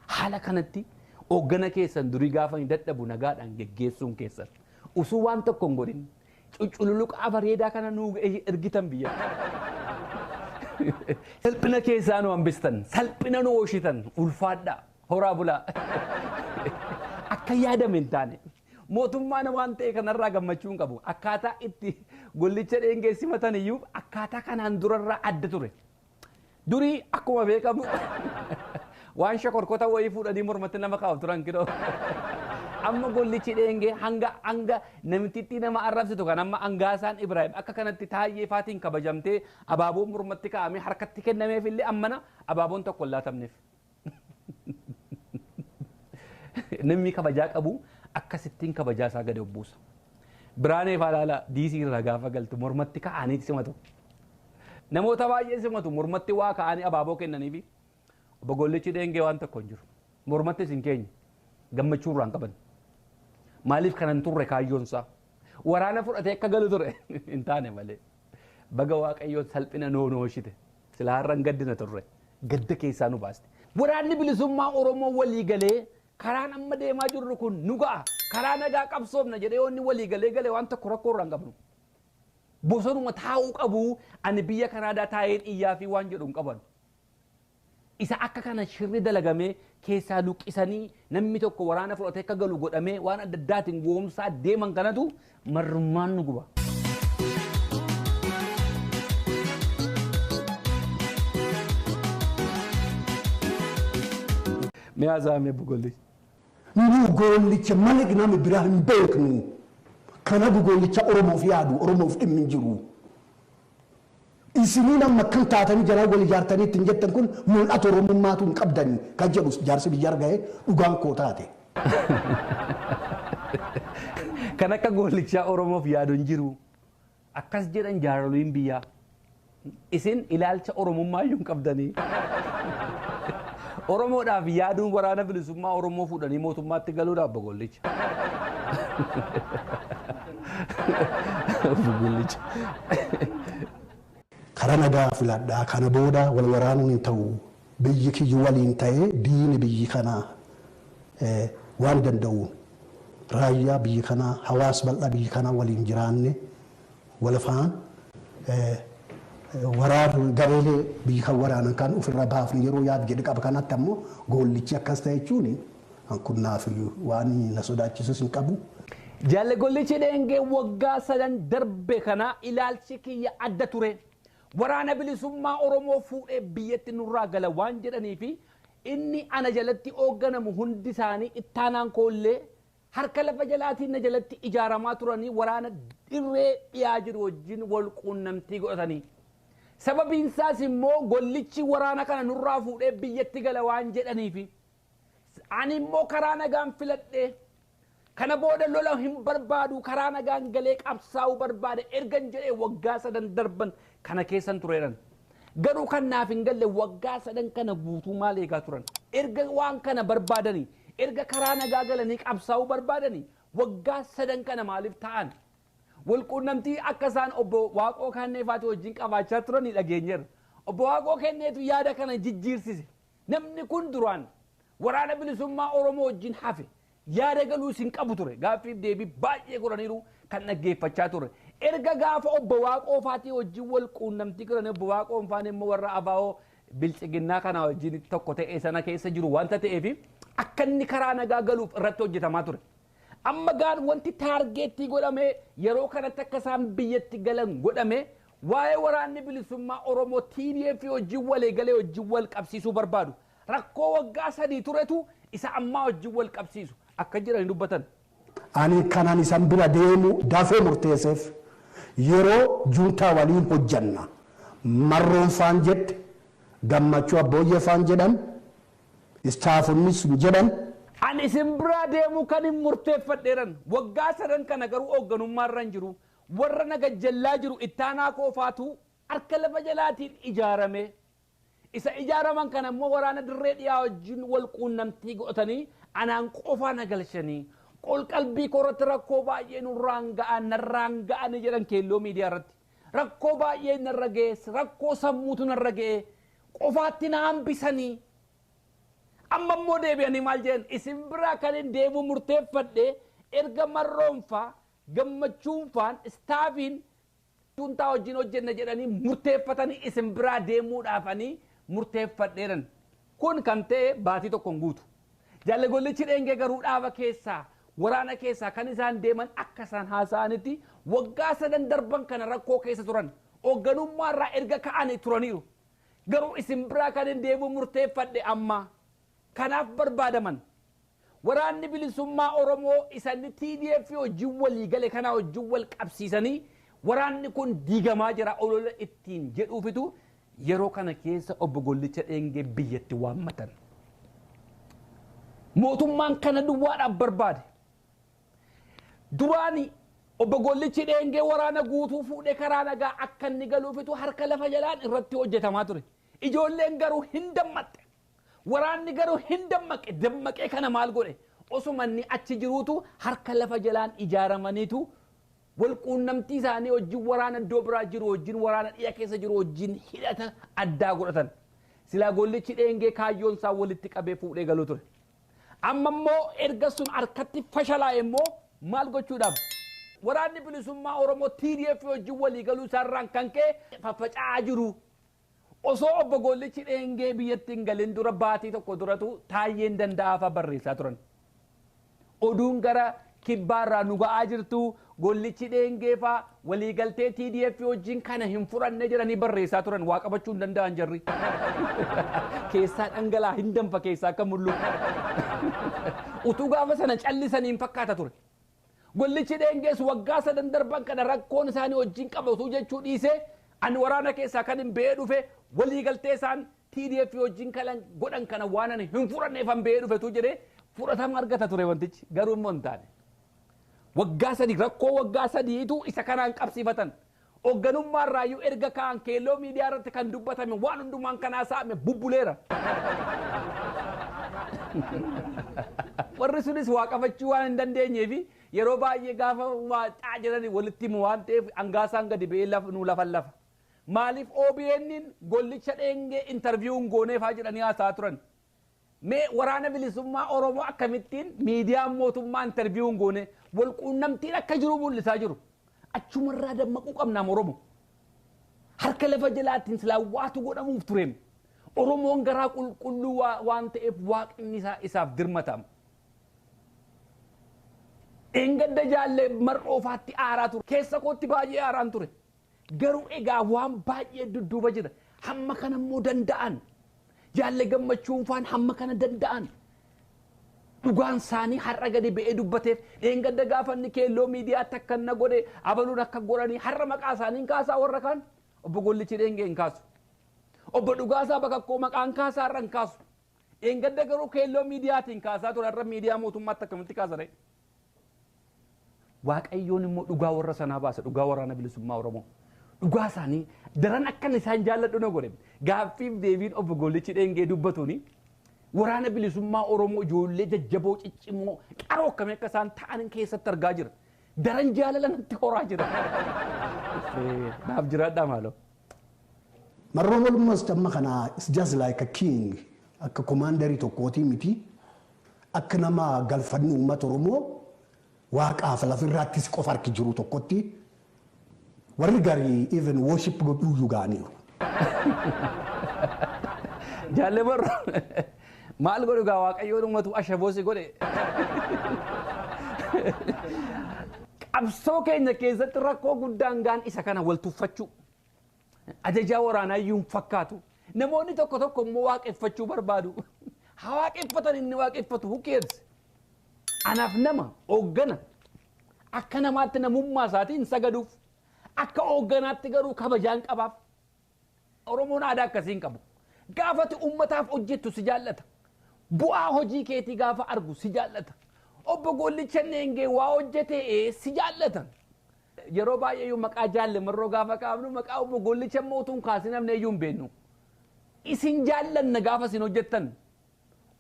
Haala kanatti hooggana keessan durii gaafa hin dadhabu nagaadhaan geggeessuun keessan. Usuu waan tokko hin godhin. Cucululuqaa bareedaa kana nuu ergitan biyya. Salphina keessaa nu hambistan. Salphina nu ooshitan. Ulfaadhaa. Horaa bulaa. Akka yaadame hin taane. Mootummaan waan ta'e kanarraa gammachuun qabu. Akkaataa itti Gollicha dhengee simatan iyyuu akkaataa kanaan durarraa adda ture. Durii akkuma beekamu waan shakorkota wayii fuudhanii mormatti nama kaa'u turan kidoo. Amma Gollichi dhengee hanga namtitti nama arrabsitu kan amma Angaasaan Ibrahim akka kanatti taayee faatiin kabajamtee abaaboon mormatti kaa'amee harkatti kennameef illee ammana abaaboon tokko laatamneef. Namni kabajaa qabu akkasittiin kabajaa isaa gadi buusa. Biraanee faalaala diisii irraa gaafa galtu mormatti kaa'aniiti simatu. Namoota baay'ee simatu mormatti waa kaa'anii abaaboo kennaniifi obbo Gollichi dhengee waan tokko hin jiru. Mormatti isin keenya gammachuu irraan qaban. Maaliif kanan turre kaayyoonsaa? Waraana fudhatee akka galu ture hin taane malee. Baga Waaqayyoon salphina nooshite. Silaa har'an gaddina turre. Gadda keessaa nu baaste. Waraanni bilisummaa Oromoo walii galee karaan amma deemaa jirru kun nu ga'a. Karaa nagaa qabsoofna jedhee onni walii galee waan tokko rakkoo irraan qabnu. Bosonuma taa'uu qabu ani biyya Kanaadaa taa'ee xiyyaa fi waan jedhu hin qaban. Isa akka kana shirri dalagamee keessaa luqqisanii namni tokko waraana fudhatee akka galu godhamee waan adda addaatiin goomsaa deeman kanatu marrummaan nu guba. Mi'a zaamee Gollicha. Nu Gollicha malee nama biraa hin beeknu. Kana Gollicha Oromoof yaadu Oromoof dhimmi hin jiru. Isiniin amma kan taatanii jalaa wal ijaartanii ittiin jettan kun mul'ata Oromummaatu hin qabdanii kan jedhu jaarsi biyya arga'ee dhugaan koo taate. Kan akka gollichaa Oromoof yaaduun jiru akkas jedhan jaaroliin biyyaa isin ilaalcha Oromummaa iyyuu hin qabdanii. Oromoodhaaf yaaduun waraana bilisummaa Oromoo fuudhanii mootummaatti galuudhaaf gollicha. Karaa nagaa filadhaa kana booda wal waraanuun hin ta'u biyyi kiyyu waliin ta'ee diini biyyi kanaa waan danda'uun raayyaa biyyi kanaa hawaasa bal'aa biyyi kanaa waliin jiraanne wal faan waraana gareelee biyyi kan waraanan kan ofirra baafne yeroo yaad jedhe qaba kanatti ammoo gollichi akkas ta'e jechuun hankunnaaf waan na sodaachisus hin qabu. Jaalle gollichi dheengee waggaa 3 darbe kana ilaalchi kiyya adda ture. Waraana bilisummaa Oromoo fuudhee biyyatti nurraa gala waan jedhanii fi inni ana jalatti hoogganamu hundi isaanii ittaanaan koollee harka lafa jalaatiin na jalatti ijaaramaa turanii waraana dirree dhiyaa jiru wajjin wal quunnamtii godhatanii. Sababiin isaas immoo gollichi waraana kana nurraa fuudhee biyyatti gala waan jedhaniifi ani immoo karaa nagaan filadhee kana booda lola hin barbaadu karaa nagaan galee qabsaa'uu barbaade ergan jedhee waggaa 3 darban kana keessan tureeran. Garuu kan naaf hin galle waggaa 3 kana guutuu maal eegaa turan erga waan kana barbaadanii erga karaa nagaa galanii qabsaa'uu barbaadanii waggaa 3 kana maaliif ta'an wal quunnamtii akka isaan obbo Waaqoo Kanneefaati wajjin qabaachaa turanii dhageenyeerra. Obbo Waaqoo Kanneetu yaada kana jijjiirsise namni kun duraan waraana bilisummaa Oromoo wajjin hafe yaada galuu sin qabu ture gaaffiif deebii baay'ee godhaniiru kan dhaggeeffachaa ture. Erga gaafa obbo Waaqoo Faatii wajjin wal quunnamtii godhanii obbo Waaqoo Faan immoo warra abaa'oo bilchiginnaa kana wajjin tokko ta'ee sana keessa jiru wanta ta'eef akka inni karaa nagaa galuuf irratti hojjetamaa ture. Amma gaan wanti taargeettii godhame yeroo kanatti akka isaan biyyatti galan godhame waa'ee waraanni bilisummaa Oromoo TDF wajjin walii galee wajjin wal qabsiisuu barbaadu. Rakkoo waggaa 3 turetu isa ammaa wajjin wal qabsiisu akka jiran dubbatan. Ani kanaan isan bira deemu dafee murteesseef yeroo juuntaa waliin hojjanna marroon faan jedhe gammachuu abbooyyee faan jedhan istaafonni sun jedhan. Ani isin bira deemu kan hin murteeffadheeran waggaa 3 kana garuu hoogganummaarra hin jiru warra nagajjallaa jiru ittaanaa koofaatu harka lafa jalaatiin ijaarame. Isa ijaaraman kana immoo waraana dirree dhiyaa wajjin wal quunnamtii godhatanii anaan qofaa nagalchanii qalbii koorratti rakkoo baay'ee nurraan ga'an narraan ga'an jedhan keelloo miidiyaa irratti rakkoo baay'ee narra ga'e rakkoo sammuutu narra ga'e qofaatti na hambisanii amma immoo deebi'anii maal jedhan isin biraa kan hin deemu murteeffadhe erga marroonfaa gammachuunfaan istaafiin tuntaa wajjin hojjenna jedhanii murteeffatanii isin biraa deemuudhaafanii murteeffadheeran kun kan ta'e baatii tokkoon guutu. Jaalle gollichi dheengee garuu dhaaba keessaa waraana keessaa kan isaan deeman akka isaan haasa'anitti waggaa 3 darban kana rakkoo keessa turan hoogganummaarraa erga ka'anii turaniiru. Garuu isin biraa kan hin deemu murteeffadhe amma kanaaf barbaadaman waraanni bilisummaa Oromoo isanni TDF wajjin walii gale kana wajjin wal qabsiisanii waraanni kun diigamaa jira olola ittiin jedhuufitu yeroo kana keessa obbo Gollicha Dheengee biyyatti waammatan. Mootummaan kana duwwaadhaaf barbaade. Duraani obbo Gollichi Dheengee waraana guutuu fuudhee karaa nagaa akka inni galuufitu harka lafa jalaan irratti hojjetamaa ture. Ijoolleen garuu hin dammaqe. Waraanni garuu hin dammaqe. Dammaqee kana maal godhe? Osuma inni achi jiruutu harka lafa jalaan ijaaramaniitu wal quunnamtii isaanii wajjin waraana iddoo biraa jiru wajjin waraana dhiya keessa jiru wajjin hidhata addaa godhatan. Silaa Gollichi Dheengee kaayyoon isaa walitti qabee fuudhee galuu ture. Amma immoo erga sun harkatti fashalaa'e immoo maal gochuudhaaf waraanni bilisummaa Oromoo TDF wajjin walii galuu isaarraan kan ka'e faffaca'aa jiru. Osoo obbo Gollichi Dheengee biyyatti hin galin dura baatii tokko duratu Taayyeen Danda'aafaa barreessaa turan. Oduun gara kibbaarraa nu ga'aa jirtu Gollichi Dheengee faa waliigaltee TDF wajjin kana hin furanne jedhanii barreessaa turan waa qabachuu hin danda'an jarri. Keessaa dhangalaa hin danfa keessaa akka mul'u. Utuu gaafa sana callisaniin fakkaata ture. Gollichi Dheengees waggaa 3 darban kana rakkoon isaanii wajjin qabatu jechuu dhiisee ani waraana keessaa kan hin ba'ee dhufe waliigaltee isaan TDF wajjin kalan godhan kana waan ani hin furanneef han ba'ee dhufetu jedhee fudhatama argata ture wantichi garuu immoo hin taane. Waggaa sadii rakkoo waggaa sadiitu isa kanaan qabsiifatan. Hoogganummaan raayyuu erga kaan keelloo miidiyaa irratti kan dubbatame waan hundumaan kanaa saame bubbuleera. Warri sunis waa qabachuu waan hin dandeenyeef yeroo baay'ee gaafa waacaa jedhani walitti himu waan ta'eef hangaasaan gadi ba'ee nu lafan lafa. Maaliif OBN gollicha dheengee intarviiyuun gooneefaa jedhanii haasaa turan. Mee waraana bilisummaa Oromoo akkamittiin miidiyaan mootummaa intarviiyuun goone wal quunnamtiin akka jiru mul'isaa jiru. Achumarraa dammaquu qabnaam Oromoo. Harka lafa jalaatiin silaa waatu godhamuuf tureem. Oromoon garaa qulqulluu waan ta'eef waaqni isaaf dirmatama. Engadda jaallee mar'oofaatti aaraa ture. Keessa kootti baay'ee aaraan ture. Garuu egaa waan baay'ee dudduuba jira. Hamma kana immoo danda'an. Jaallee gammachuun faan hamma kana danda'an. Dhugaan isaanii har'a gadi ba'ee dubbateef engadda gaafanni keelloo miidiyaatti akka na godhe abaluun akka godhanii har'a maqaa isaanii kaasaa warra kaan obbo Gollichi Dheengee hin kaasu. Obbo Dhugaasaa Bakakkoo maqaan kaasaa har'a hin kaasu. Engadda garuu keelloo miidiyaatiin kaasaa ture har'a miidiyaa mootummaatti akkamitti kaasa ta'e. Waaqayyoon immoo dhugaa warra sanaa baasa dhugaa waraana bilisummaa Oromoo. Dhugaa isaanii daran akkan isaan jaalladhu na godhe gaaffiif deebiin obbo Gollichi Dheengee dubbatuuni waraana bilisummaa Oromoo ijoollee jajjaboo ciccimoo qaroo akkamii akka isaan ta'an keessatti argaa jira. Daran jaalala natti horaa jira. Naaf jiraadhaa maaloo. Marroon almost amma kana is just like a king akka commanderii tokkootii miti akka nama galfanni uummata Oromoo waaqaaf lafirraattis qofa harki jiru tokkotti warri garii even worship godhuu yugaaniiru. Jaalle barro maal godhu gaa waaqayyoon uummatu ashaboosi godhe. Qabsoo keenya keessatti rakkoo guddaan gaan isa kana wal tuffachuu. Ajajaa waraanaa iyyuu fakkaatu. Namoonni tokko tokko immoo waaqeffachuu barbaadu. Haa waaqeffatan inni waaqeffatu who cares? Anaaf nama hooggana akka namaatti namummaa isaatiin sagaduuf akka hoogganaatti garuu kabajaan qabaaf. Oromoon aadaa akkasiin qabu. Gaafati uummataaf hojjettu si jaallata. Bu'aa hojii keetii gaafa argu si jaallata. Obbo Gollicha Dheengee waa hojjetee si jaallata. Yeroo baay'ee maqaa jaalle marroo gaafa kaafnu maqaa obbo Gollicha mootuun kaasinamne iyyuu hin beeknu. Isin jaallanna gaafa isin hojjettan.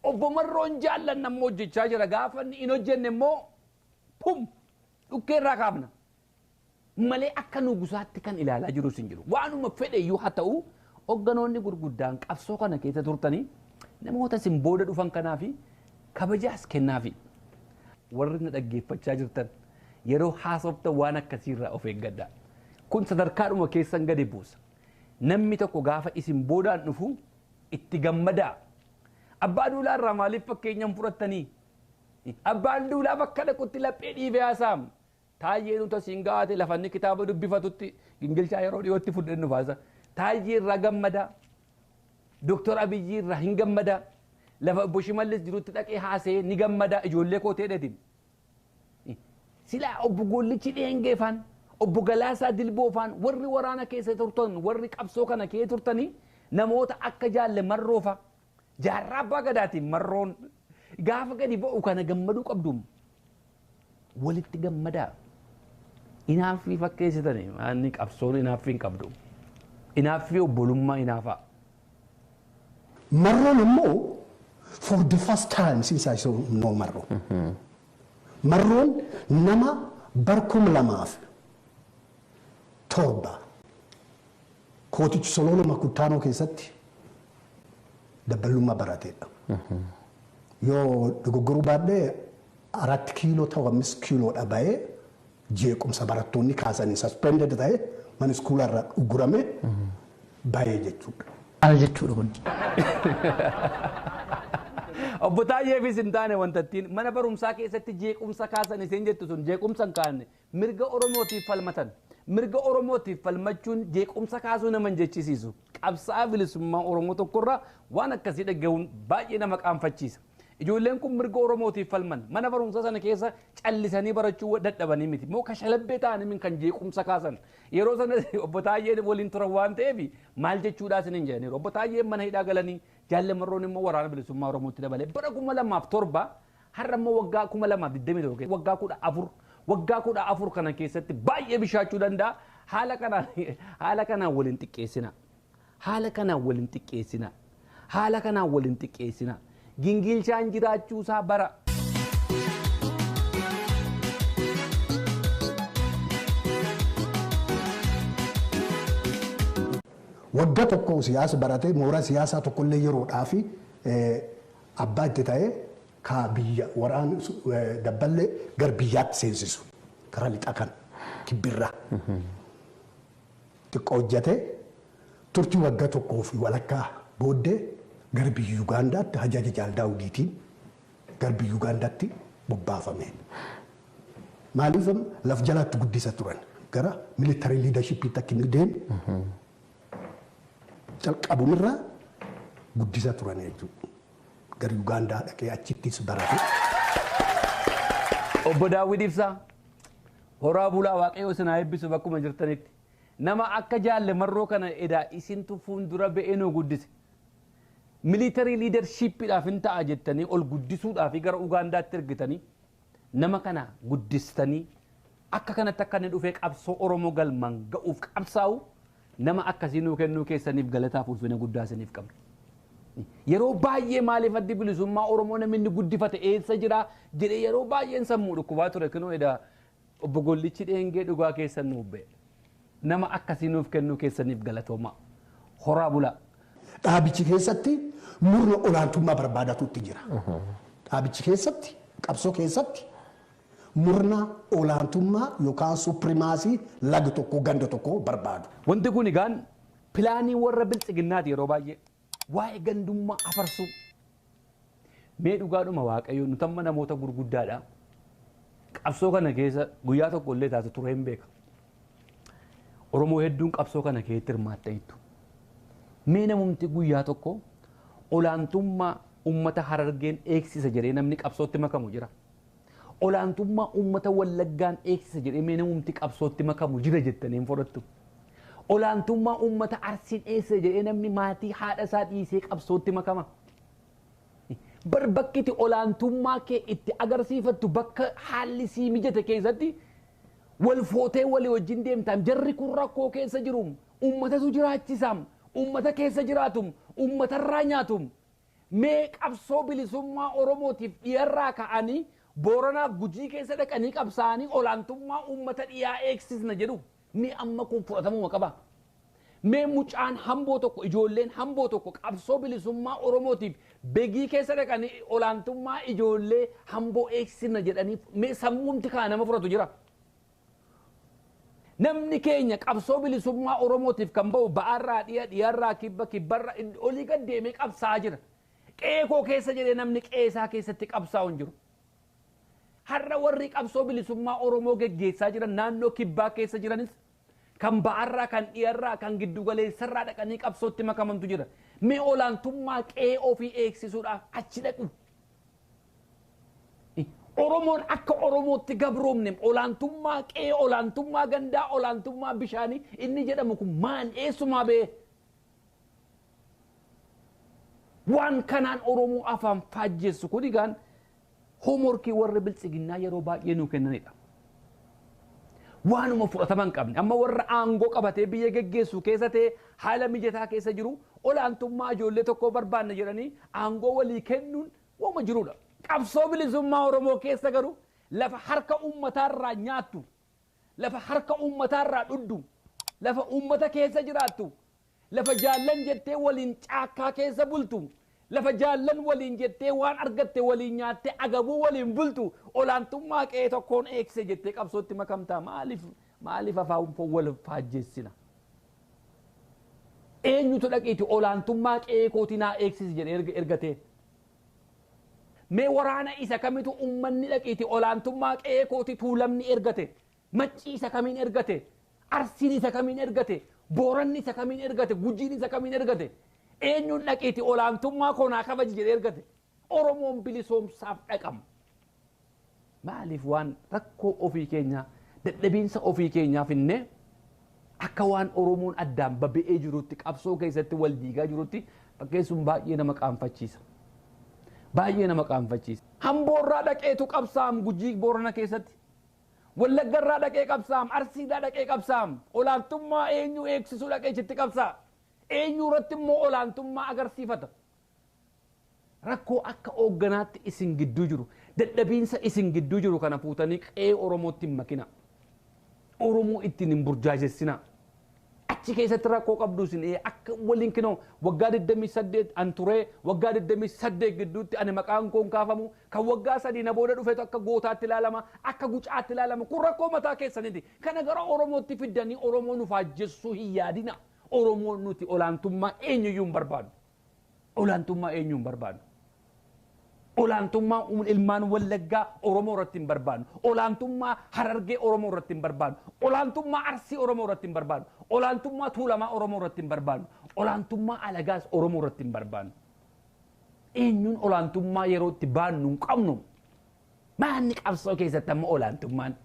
Obbo Marroon jaallanna immoo hojjechaa jira gaafa inni hin hojjenne immoo pum dhukkee irraa kaafna. Malee akka nugusaatti kan ilaalaa jiru sin jiru. Waanuma fedhe iyyuu haa ta'u hoogganoonni gurguddaan qabsoo kana keessa turtanii namoota isin booda dhufan kanaafi kabajaas kennaafi. Warri na dhaggeeffachaa jirtan yeroo haasoftan waan akkasiirraa of eeggadhaa. Kun sadarkaadhuma keessan gadi buusa. Namni tokko gaafa isin boodaan dhufu itti gammadaa. Abbaa Duulaa irraa maaliif fakkeenyaan fudhattanii? Abbaan Duulaa bakka dhaqutti laphee dhiibee haasaam. Taayyee nuti asiin gaate lafanni kitaaba dubbifatutti gingilchaa yeroo dhiyootti fudhannu faasa. Taayyee irraa gammadaa. Dooktor Abiyyi irraa hin gammadaa. Lafa Obbo Shimallis jirutti dhaqee haasee ni gammadaa ijoollee kootee dheedhin. Silaa obbo Gollichi Dheengee faan obbo Galaasaa Dilboo faan warri waraana keessa turtan warri qabsoo kana keessa turtanii namoota akka jaalle marroofa jaarraa abbaa gadaatiin marroon gaafa gadi ba'u kana gammaduu qabdu walitti gammadaa. Inaaffii fakkeessitanii maanni qabsoon inaaffii hin qabdu. Inaaffii obbolummaa inaafaa. Marroon immoo for the first time since I saw no Marro. Marroon nama barkum lamaaf torba kootichi Sololo Makutaanoo keessatti dabbalummaa barateedha. Yoo dogoggoruu baadhee 4 kiiloo ta'u 5 kiiloodha bahee jeequmsa barattoonni kaasanii suspended ta'e mana iskuulaa irraa uggurame bahee jechuudha. Maal jechuudha kun? Obbo Taayyeefis hin taane wantattiin mana barumsaa keessatti jeequmsa kaasan isin jettu sun jeequmsa hin kaanne mirga Oromootiif falmatan. Mirga Oromootiif falmachuun jeequmsa kaasuu nama hin jechisiisu. Qabsaa'aa bilisummaa Oromoo tokkorraa waan akkasii dhaga'uun baay'ee nama qaanfachiisa. Ijoolleen kun mirga Oromootiif falman mana barumsa sana keessa callisanii barachuu dadhabanii miti. Moo kashalabbee ta'anii kan jeequmsa kaasan. Yeroo sana obbo Taayyeen waliin turan waan ta'eef maal jechuudhaas hin jedhani. Obbo Taayyeen mana hidhaa galanii jaalle marroon immoo waraana bilisummaa Oromootti dabale. Bara 2007 har'a immoo waggaa 2021 waggaa kudha afur kana keessatti baay'ee bishaachuu danda'a. Haala kanaan waliin xiqqeessina. Haala kanaan waliin xiqqeessina. Gingilchaan jiraachuusaa bara. Waggaa tokko siyaasa baratee mooraa siyaasaa tokkollee yeroodhaaf abbaa itti ta'ee ka biyya waraana dabballee gar biyyaatti seensisu karaa lixaa kan kibbirraa xiqqoo hojjetee turtii waggaa tokkoo fi walakkaa booddee gar biyya Ugaandaatti Hajaja Jaal Daawudiitiin gar biyya Ugaandaatti bobbaafame. Maaliif laf jalatti guddisa turan gara military leadership akka inni deemu calqabumirraa guddisa turan jechuudha. Gara Ugaandaa dhaqee achittis barate. Obbo Daawwid Ibsaa horaa bulaa Waaqayyoo isin haa eebbisu bakkuma jirtanitti. Nama akka jaalle marroo kana edaa isintu fuuldura ba'ee nuu guddise. Military leadershipidhaaf hin ta'a jettanii ol guddisuudhaaf gara Ugaandaatti ergitanii nama kana guddistanii akka kanatti akka inni dhufee qabsoo Oromoo galmaan ga'uuf qabsaa'u nama akkasii nuu kennuu keessaniif galataaf ulfina guddaa isiniif qabna. Yeroo baay'ee maaliif addi bilisummaa Oromoo namni guddifate eessa jira jedhee yeroo baay'een sammuu dhukkubaa ture kunoo edaa obbo Gollichi Dheengee dhugaa keessan nuuf ba'e. Nama akkasii nuuf kennuu keessaniif galatooma. Horaa bulaa. Dhaabichi keessatti murna olaantummaa barbaadatuutti jira. Dhaabichi keessatti qabsoo keessatti murna olaantummaa yookaan suprimaasii laga tokko ganda tokko barbaadu. Wanti kun egaan pilaanii warra bilchiginnaati yeroo baay'ee waa'ee gandummaa afarsuu. Mee dhugaadhuma Waaqayyo nuti amma namoota gurguddaadha. Qabsoo kana keessa guyyaa tokko illee taate ture hin beeka. Oromoo hedduun qabsoo kana keessatti hirmaattee jirtu. Mee namumti guyyaa tokko olaantummaa uummata Harargeen eegsisa jedhee namni qabsootti makamu jira. Olaantummaa uummata Wallaggaan eegsisa jedhee mee namumti qabsootti makamu jira jettanii hin fudhattu. Olaantummaa uummata Arsiin eegsisa jedhee namni maatii haadha isaa dhiisee qabsootti makama. Bakki olaantummaa kee itti agarsiifattu bakka haalli sii mijate keessatti wal footee walii wajjin deemtaan jarri kun rakkoo keessa jiru uummatatu jiraachisaam uummata keessa jiraatum uummatarraa nyaatum mee qabsoo bilisummaa Oromootiif dhiyarraa ka'anii Booranaaf Gujii keessa dhaqanii qabsaa'anii olaantummaa uummata dhiyaa eegsisna jedhu mee amma kun fudhatamuma qaba. Mee mucaan hamboo tokko ijoolleen hamboo tokko qabsoo bilisummaa Oromootiif begii keessa dhaqanii olaantummaa ijoollee hamboo eegsisna jedhanii mee sammuumti kaa nama fudhatu jira. Namni keenya qabsoo bilisummaa Oromootiif kan ba'u ba'aarraa dhiyarraa kibbarra olii gad deemee qabsaa jira. Qeekoo keessa jedhee namni qeesaa keessatti qabsaa'u hin jiru. Har'a warri qabsoo bilisummaa Oromoo geggeessaa jiran naannoo kibbaa keessa jiranis kan ba'aarraa kan dhiyarraa kan giddu galeessarraa dhaqanii qabsootti makamantu jira. Mee olaantummaa qe'ee ofii eegsisuudhaaf achi dhaqu. Oromoon akka Oromootti gabroomne olaantummaa qe'ee olaantummaa gandaa olaantummaa bishaanii inni jedhamu kun maan eessumaa ba'e. Waan kanaan Oromoo afaan faajjessu kun egaan hoomorkii warra bilchiginnaa yeroo baay'ee nuu kennanidha. Waanuma fudhatama hin qabne amma warra aangoo qabatee biyya geggeessu keessa ta'e haala mijataa keessa jiru olaantummaa ijoollee tokkoo barbaanna jedhanii aangoo walii kennuun waama jirudha. Qabsoo bilisummaa Oromoo keessa garuu lafa harka uummataarraa nyaattu, lafa harka uummataarraa dhuddu, lafa uummata keessa jiraattu, lafa jaallan jettee waliin caakkaa keessa bultu, lafa jaallan waliin jettee waan argatte waliin nyaattee agabuu waliin bultu olaantummaa qe'ee tokkoon eegsise jettee qabsootti makamtaa maaliif afaan wal faajjeessina. Eenyutu dhaqiiti olaantummaa qe'ee kootii naa eegsisi jedhee ergatee. Mee waraana isa kamitu uummanni dhaqiiti olaantummaa qe'ee kootii tuulamni ergate, Macci isa kamiin ergate, Arsiin isa kamiin ergate, Booranni isa kamiin ergate, Gujiin isa kamiin ergate. Eenyuun dhaqiiti olaantummaa koonaa kabaji jedhee ergate. Oromoon bilisoomsaaf dhaqama. Maaliif waan rakkoo ofii keenyaa dadhabiinsa ofii keenyaaf innee akka waan Oromoon addaan baba'ee jirutti qabsoo keessatti wal diigaa jirutti fakkeessuun baay'ee nama qaanfachiisa. baay'ee nama qaanfachiisa. Hamboorraa dhaqeetu qabsaa'am Gujii Boorana keessatti. Wallaggarraa dhaqee qabsaa'am, Arsiidhaa dhaqee qabsaa'am. Olaantummaa eenyu eegsisuu dhaqee itti qabsaa'a. Eenyu irratti immoo olaantummaa agarsiifata. Rakkoo akka hoogganaatti isin gidduu jiru, dadhabiinsa isin gidduu jiru kana fuutanii qe'ee Oromootti hin makina. Oromoo ittiin hin burjaajessina. Achi keessatti rakkoo qabdu isin akka waliin kinoo waggaa 28 an turee waggaa 28 gidduutti ani maqaan koon kaafamu kan waggaa 3 na booda dhufeetu akka gootaatti ilaalama akka gucaatti ilaalama kun rakkoo mataa keessaniiti. Kana gara Oromootti fiddanii Oromoo nu faajjessuu hin yaadina. Oromoo nuti olaantummaa eenyuyyuu hin barbaadu. Olaantummaa eenyuu hin barbaadu. Olaantummaa ilmaan Wallaggaa Oromoo irratti hin barbaadu. Olaantummaa Harargee Oromoo irratti hin barbaadu. Olaantummaa Arsii Oromoo irratti hin barbaadu. Olaantummaa Tuulamaa Oromoo irratti hin barbaadu. Olaantummaa Alagaas Oromoo irratti hin barbaadu. Eenyuun olaantummaa yeroo itti baannu hin qabnu. Maanni qabsoo keessatti amma olaantummaan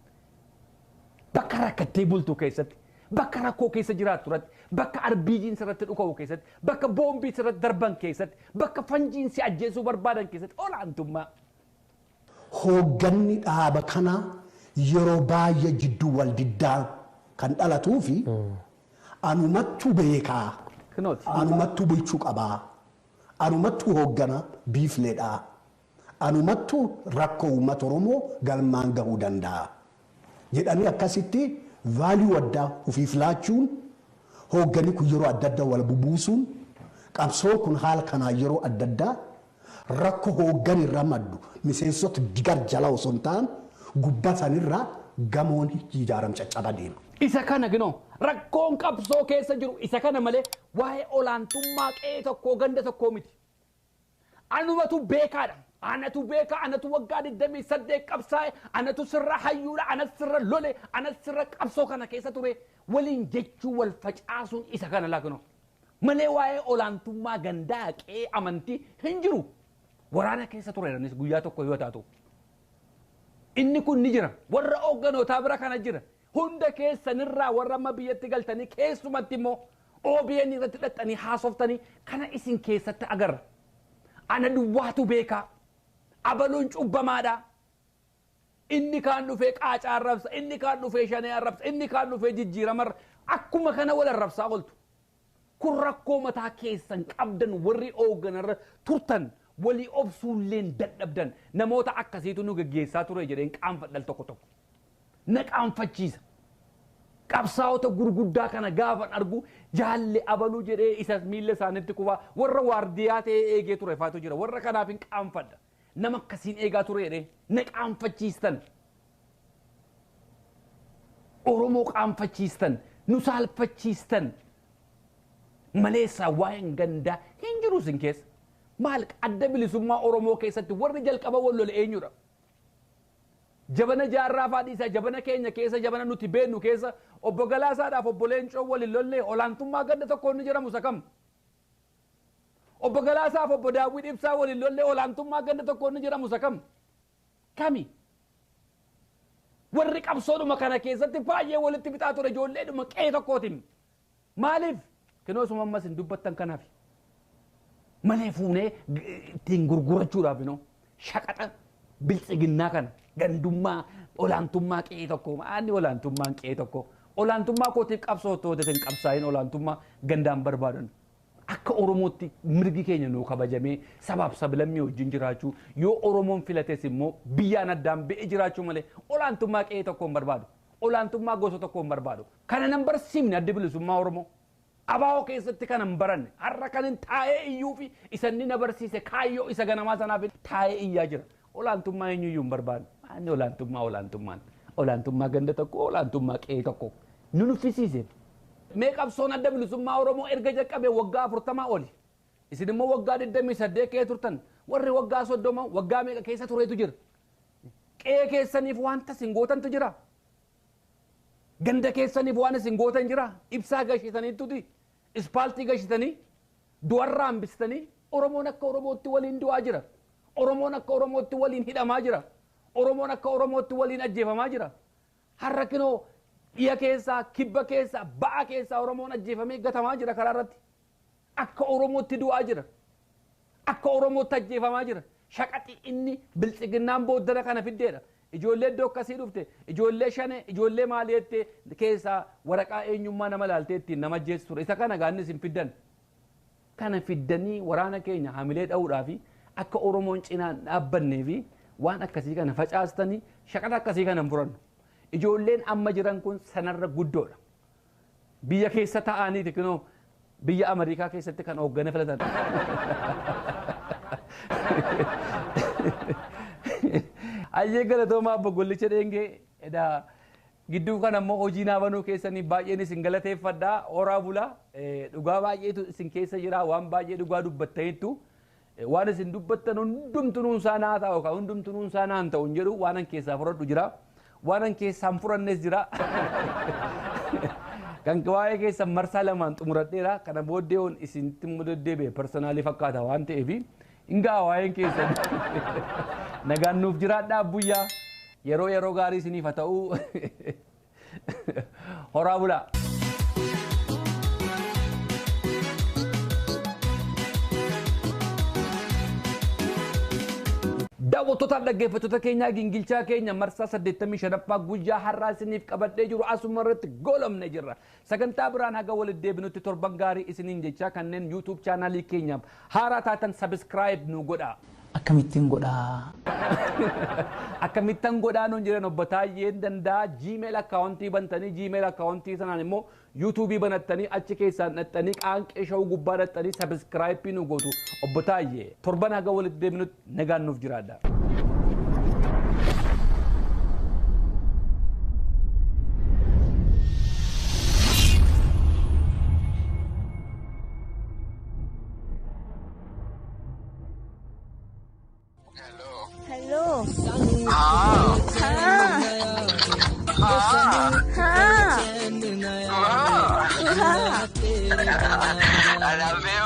bakka rakkattee bultuu keessatti bakka rakkoo keessa jiraattu irratti bakka arbiijiin sirratti dhuka'u keessatti bakka boombii sirratti darban keessatti bakka fanjiin si ajjeesuu barbaadan keessatti olaantummaa. Hoogganni dhaaba kana yeroo baay'ee jidduu wal diddaa kan dhalatuu fi anumattuu beekaa anumattuu bulchuu qabaa anumattuu hooggana biifleedhaa anumattuu rakkoo uummata Oromoo galmaan gahuu danda'a jedhanii akkasitti value addaa ofiif laachuun hoogganni kun yeroo adda addaa wal bubuusuun qabsoon kun haala kanaa yeroo adda addaa rakkoo hooggan irraa maddu miseensota digar jala osoo hin taane gubbaa sanirraa gamoon ijaaram caccaba deema. Isa kana ginoo rakkoon qabsoo keessa jiru isa kana malee waa'ee olaantummaa qe'ee tokkoo ganda tokkoo miti. Anumatu beekaadha. Anatu beeka anatu waggaa 28 qabsaa'e anatu sirra hayyuudha anatu sirra lole anatu sirra qabsoo kana keessa ture waliin jechuu wal facaasuun isa kana laakino malee waa'ee olaantummaa gandaa qe'ee amantii hin jiru. Waraana keessa tureeranis guyyaa tokko yoo taatu inni kun ni jira warra hoogganotaa bira kana jira hunda keessanirraa warra amma biyyatti galtanii keessumatti immoo OBN irratti dhaxxanii haasoftanii kana isin keessatti agarra. Ana duwwaatu beekaa. Abaluun cubbamaadha. Inni kaan dhufee qaacaa arrabsa, inni kaan dhufee shanee arrabsa, inni kaan dhufee jijjiiramarra akkuma kana wal arrabsaa ooltu. Kun rakkoo mataa keessan qabdan warri hoogganarra turtan walii obsuulleen dadhabdan namoota akkasiitu nu gaggeessaa ture jedheen qaanfadhal tokko tokko. Na qaanfachiisa. Qabsaa'ota gurguddaa kana gaafan argu jaalle abaluu jedhee isa miilla isaanitti kufaa warra waardiyaa ta'ee eegee ture faatu jira warra kanaaf hin qaanfadha. Nama akkasiin eegaa tureedhe na qaanfachiistan. Oromoo qaanfachiistan nu saalfachiistan. Maleessaa waa'een gandaa hin jiru isin keessa. Maal adda bilisummaa Oromoo keessatti warri jalqaba wal lole eenyudha? Jabana jaarraa faadhiisaa jabana keenya keessa jabana nuti beennu keessa obbo Galaasaadhaaf obbo Leencoo waliin lollee olaantummaa ganda tokkoon ni jedhamu isa kam? Obbo Galaasaaf obbo Daawwit Ibsaa waliin lollee olaantummaa ganda tokkoon ni jedhamu isa kam? Kami? Warri qabsoodhuma kana keessatti baay'ee walitti fixaa ture ijoolleedhuma qe'ee tokkootiin. Maaliif? Kinoo isuma ammas hin dubbattan kanaaf. Malee fuunee ittiin gurgurachuudhaaf inoo shaqaxa biltsiginnaa kana gandummaa olaantummaa qe'ee tokko maanni olaantummaan qe'ee tokko olaantummaa kootiif qabsoo tootetiin qabsaa'in olaantummaa gandaan barbaadan. Akka Oromootti mirgi keenya nuu kabajamee sabaaf sablammii wajjin jiraachuu yoo Oromoon filates immoo biyyaan addaan ba'ee jiraachuu malee olaantummaa qe'ee tokko hin barbaadu. Olaantummaa gosa tokko hin barbaadu. Kana nan barsiifne adda bilisummaa Oromoo. Abaa'oo keessatti kan hin baranne har'a kan hin taa'ee iyyuu fi isa inni na barsiise kaayyoo isa ganamaa sanaaf taa'ee iyyaa jira. Olaantummaa eenyuyyuu hin barbaadu. Maanni olaantummaa ganda tokko olaantummaa qe'ee tokko nu nuffisiise. Mee qabsoon adda bilisummaa Oromoo erga jalqabee waggaa 40 oli. Isin immoo waggaa 28 keessa turtan warri waggaa 30 waggaa meeqa keessa tureetu jira. Qe'ee keessaniif wanta isin gootantu jira. Ganda keessaniif waan isin gootan jira. Ibsaa gashitaniituti. Ispaaltii gashitanii du'arraa hambistanii Oromoon akka Oromootti waliin du'aa jira. Oromoon akka Oromootti waliin hidhamaa jira. Oromoon akka Oromootti waliin ajjeefamaa jira. Har'a kinoo dhiya keessaa kibba keessaa ba'a keessaa Oromoon ajjeefamee gatamaa jira karaa irratti. Akka Oromootti du'aa jira. Akka Oromootti ajjeefamaa jira. shaqaxi inni biltsiginnaan booddara kana fiddeedha. Ijoollee iddoo akkasii dhufte ijoollee shane ijoollee maaliitti keessaa waraqaa eenyummaa nama laaltee ittiin nama ajjeessu ture isa kana gaannis hin fiddan. Kana fiddanii waraana keenya hamilee dha'uudhaafi akka Oromoon cinaan dhaabbannee fi waan akkasii kana facaastanii shaqaxa akkasii kana hin furannu. Ijoolleen amma jiran kun sanarra guddoodha. Biyya keessa ta'aniiti kunoo biyya Ameerikaa keessatti kan hooggana filatan. Ayyee galatoomaa abbo Gollicha Dheengee edaa gidduu kan ammoo hojii naabanuu keessanii baay'een isin galateeffadhaa horaa bulaa dhugaa baay'eetu isin keessa jira waan baay'ee dhugaa dubbattaniittu waan isin dubbattan hundumtuun saanaa ta'u yookaan hundumtuun saanaa hin ta'u hin jedhu waan an keessaa fudhadhu jira waan an keessaa hin fudhannes jira kan waa'ee keessan marsaa lamaan xumuradheera kana booddee on isinitti mudaddeebe personaalii fakkaata waan ta'eef ingaa waa'een keessan nagaan nuuf jiraadhaa buyyaa yeroo gaarii isiniif haa ta'u horaa bulaa. Daawwattoota dhaggeeffattoota keenyaa gingilchaa keenya marsaa 85ffaa guyyaa har'aa isiniif qabadhee jiru asuma irratti goolabne jirra. Sagantaa biraan haga walitti deebinutti torban gaarii isiniin jechaa kanneen YouTube chaanaalii keenyaaf haaraa taatan subscribe nu godhaa. Akkamittiin godhaa? Akkamittan godhaa nuun jiran obbo Taayyeen danda'a Gmail akkaawuntii bantanii Gmail akkaawuntii sanaan immoo YouTube banattanii achi keessaan dhattanii qaanqee shawuu gubbaa dhattanii subscribe nu gootu obbo Taayyee torban haga walitti deebinutti nagaan nuuf jiraadha. Hello. I love it.